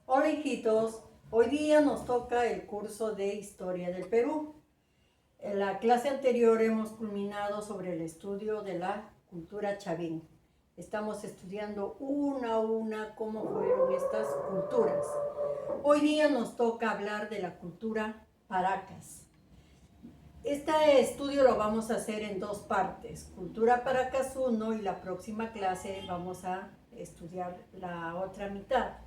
Hola hijitos, hoy día nos toca el curso de Historia del Perú. En la clase anterior hemos culminado sobre el estudio de la cultura chavín. Estamos estudiando una a una cómo fueron estas culturas. Hoy día nos toca hablar de la cultura Paracas. Este estudio lo vamos a hacer en dos partes, Cultura Paracas 1 y la próxima clase vamos a estudiar la otra mitad.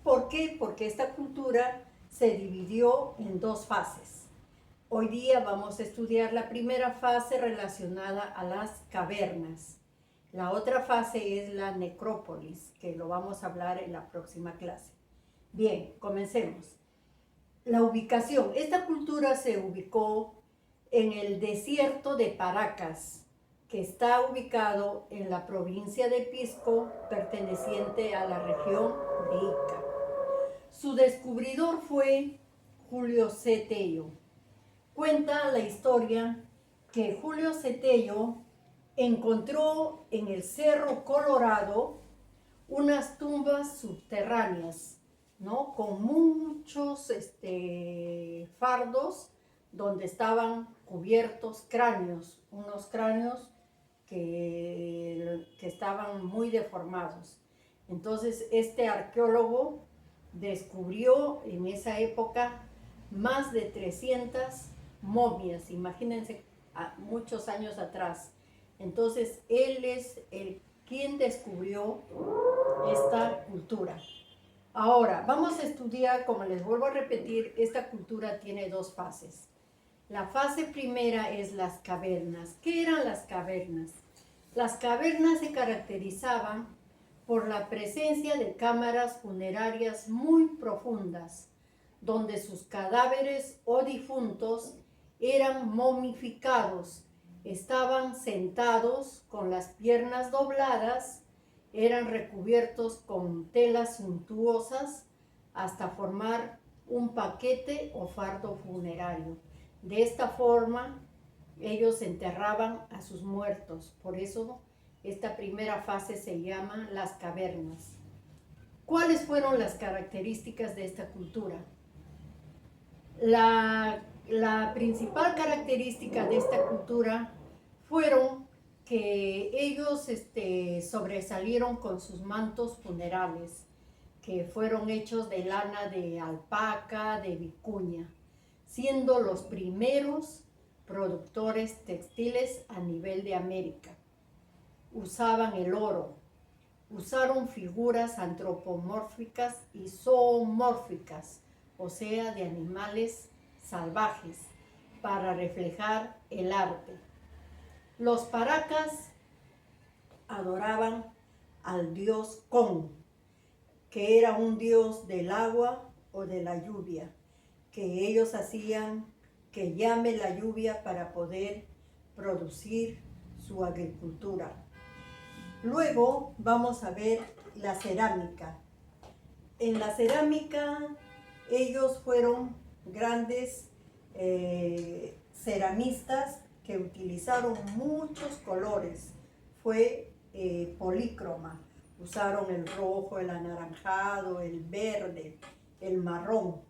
¿Por qué? Porque esta cultura se dividió en dos fases. Hoy día vamos a estudiar la primera fase relacionada a las cavernas. La otra fase es la necrópolis, que lo vamos a hablar en la próxima clase. Bien, comencemos. La ubicación. Esta cultura se ubicó en el desierto de Paracas, que está ubicado en la provincia de Pisco, perteneciente a la región de Ica. Su descubridor fue Julio C. Tello. Cuenta la historia que Julio C. Tello encontró en el Cerro Colorado unas tumbas subterráneas, ¿no? Con muchos fardos donde estaban cubiertos cráneos, unos cráneos que estaban muy deformados. Entonces este arqueólogo descubrió en esa época más de 300 momias, imagínense, muchos años atrás. Entonces él es quien descubrió esta cultura. Ahora, vamos a estudiar, como les vuelvo a repetir, esta cultura tiene dos fases. La fase primera es las cavernas. ¿Qué eran las cavernas? Las cavernas se caracterizaban por la presencia de cámaras funerarias muy profundas, donde sus cadáveres o difuntos eran momificados, estaban sentados con las piernas dobladas, eran recubiertos con telas suntuosas hasta formar un paquete o fardo funerario. De esta forma, ellos enterraban a sus muertos. Por eso, esta primera fase se llama las cavernas. ¿Cuáles fueron las características de esta cultura? La principal característica de esta cultura fueron que ellos sobresalieron con sus mantos funerales, que fueron hechos de lana de alpaca, de vicuña, siendo los primeros productores textiles a nivel de América. Usaban el oro, usaron figuras antropomórficas y zoomórficas, o sea, de animales salvajes, para reflejar el arte. Los paracas adoraban al dios Con, que era un dios del agua o de la lluvia, que ellos hacían que llame la lluvia para poder producir su agricultura. Luego vamos a ver la cerámica. En la cerámica ellos fueron grandes ceramistas que utilizaron muchos colores. Fue polícroma. Usaron el rojo, el anaranjado, el verde, el marrón.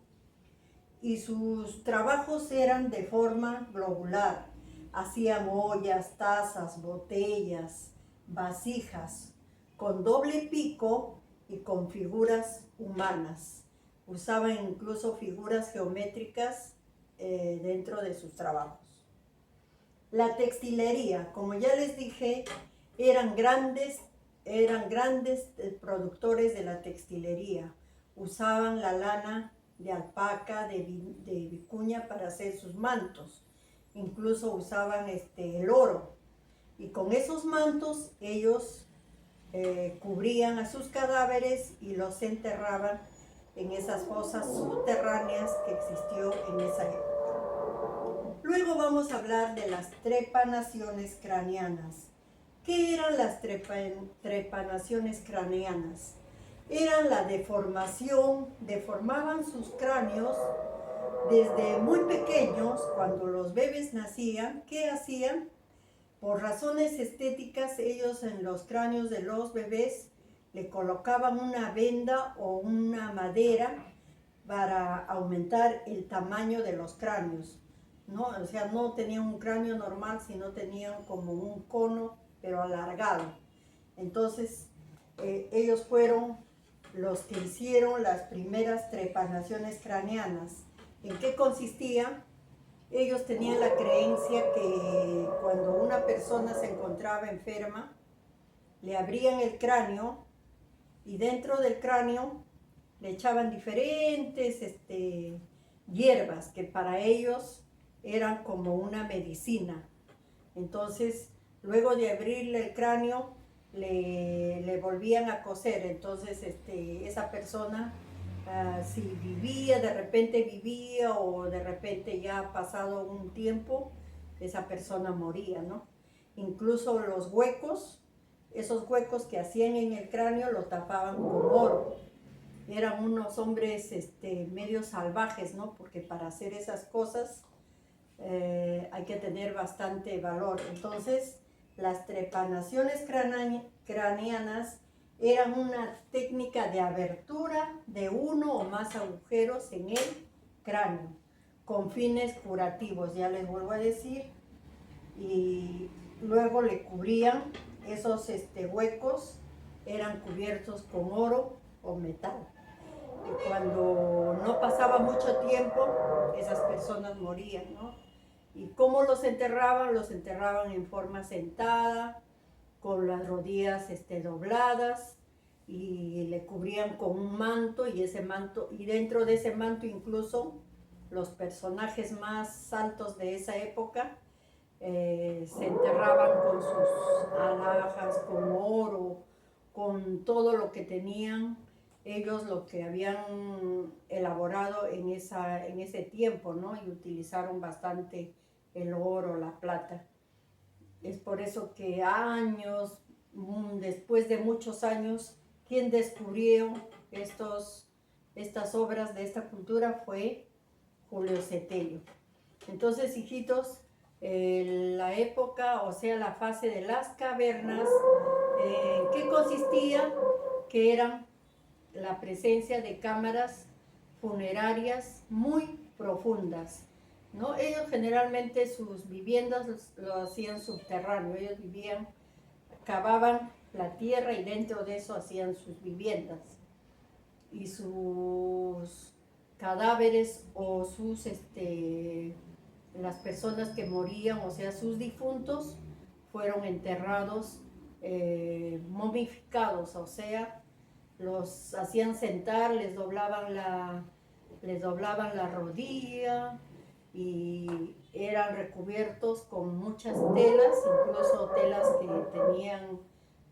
Y sus trabajos eran de forma globular. Hacían ollas, tazas, botellas, vasijas, con doble pico y con figuras humanas. Usaban incluso figuras geométricas dentro de sus trabajos. La textilería, como ya les dije, eran grandes productores de la textilería. Usaban la lana de alpaca, de vicuña para hacer sus mantos. Incluso usaban el oro. Y con esos mantos ellos cubrían a sus cadáveres y los enterraban en esas fosas subterráneas que existió en esa época. Luego vamos a hablar de las trepanaciones craneanas. ¿Qué eran las trepanaciones craneanas? Eran la deformación, deformaban sus cráneos desde muy pequeños. Cuando los bebés nacían, ¿qué hacían? Por razones estéticas, ellos en los cráneos de los bebés le colocaban una venda o una madera para aumentar el tamaño de los cráneos, ¿no? O sea, no tenían un cráneo normal, sino tenían como un cono, pero alargado. Entonces, ellos fueron los que hicieron las primeras trepanaciones craneanas. ¿En qué consistía? Ellos tenían la creencia que cuando una persona se encontraba enferma, le abrían el cráneo y dentro del cráneo le echaban diferentes hierbas que para ellos eran como una medicina. Entonces, luego de abrirle el cráneo, le volvían a coser. Entonces, esa persona, si vivía, de repente vivía, o de repente ya pasado un tiempo, esa persona moría, ¿no? Incluso los huecos, esos huecos que hacían en el cráneo, lo tapaban con oro. Eran unos hombres medio salvajes, ¿no? Porque para hacer esas cosas hay que tener bastante valor. Entonces, las trepanaciones craneanas eran una técnica de abertura de uno o más agujeros en el cráneo, con fines curativos, ya les vuelvo a decir, y luego le cubrían esos huecos, eran cubiertos con oro o metal. Y cuando no pasaba mucho tiempo, esas personas morían, ¿no? ¿Y cómo los enterraban? Los enterraban en forma sentada, con las rodillas dobladas, y le cubrían con un manto, y ese manto, y dentro de ese manto incluso los personajes más altos de esa época se enterraban con sus alhajas, con oro, con todo lo que tenían ellos, lo que habían elaborado en ese tiempo, ¿no? Y utilizaron bastante el oro, la plata. Es por eso que años, después de muchos años, quien descubrió estas obras de esta cultura fue Julio Cetelo. Entonces, hijitos, la época, o sea, la fase de las cavernas, ¿en qué consistía? Que eran la presencia de cámaras funerarias muy profundas, ¿no? Ellos generalmente sus viviendas lo hacían subterráneo, ellos vivían, cavaban la tierra y dentro de eso hacían sus viviendas. Y sus cadáveres o las personas que morían, o sea, sus difuntos, fueron enterrados momificados, o sea, los hacían sentar, les doblaban la rodilla y eran recubiertos con muchas telas, incluso telas que tenían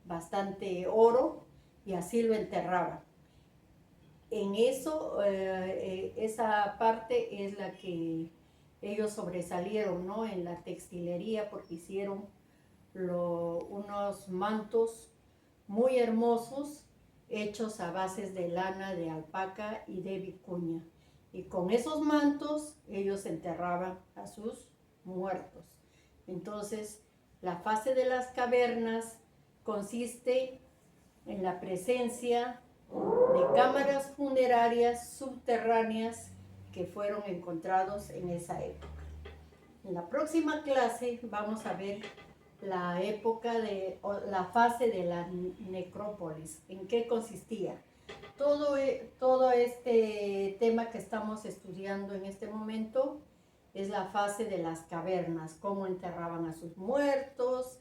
bastante oro, y así lo enterraban. En eso, esa parte es la que ellos sobresalieron, ¿no? En la textilería, porque hicieron unos mantos muy hermosos, hechos a bases de lana de alpaca y de vicuña. Y con esos mantos ellos enterraban a sus muertos. Entonces, la fase de las cavernas consiste en la presencia de cámaras funerarias subterráneas que fueron encontrados en esa época. En la próxima clase vamos a ver la la fase de la necrópolis, en qué consistía. Todo este tema que estamos estudiando en este momento es la fase de las cavernas, cómo enterraban a sus muertos,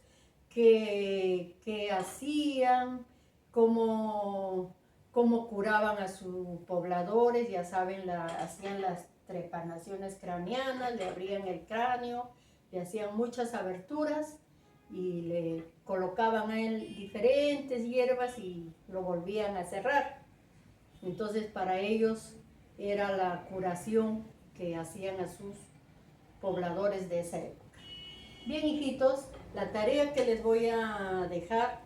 qué hacían, cómo curaban a sus pobladores, ya saben, hacían las trepanaciones craneanas, le abrían el cráneo, le hacían muchas aberturas y le colocaban a él diferentes hierbas y lo volvían a cerrar. Entonces para ellos era la curación que hacían a sus pobladores de esa época. Bien, hijitos, la tarea que les voy a dejar,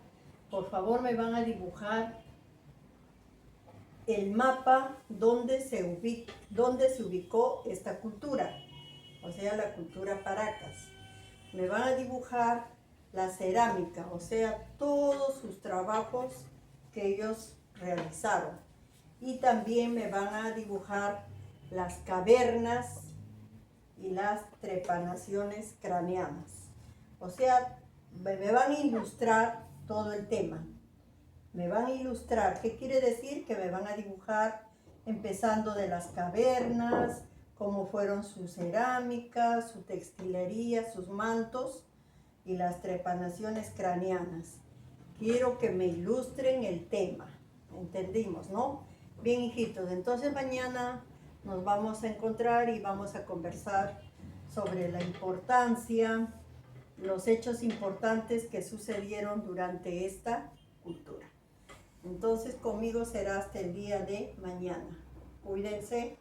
por favor me van a dibujar el mapa donde se ubicó esta cultura, o sea, la cultura Paracas. Me van a dibujar la cerámica, o sea, todos sus trabajos que ellos realizaron. Y también me van a dibujar las cavernas y las trepanaciones craneanas. O sea, me van a ilustrar todo el tema. Me van a ilustrar, ¿qué quiere decir? Que me van a dibujar empezando de las cavernas, cómo fueron sus cerámicas, su textilería, sus mantos y las trepanaciones craneanas. Quiero que me ilustren el tema, ¿entendimos, no? Bien, hijitos, entonces mañana nos vamos a encontrar y vamos a conversar sobre la importancia, los hechos importantes que sucedieron durante esta cultura. Entonces conmigo será hasta el día de mañana. Cuídense.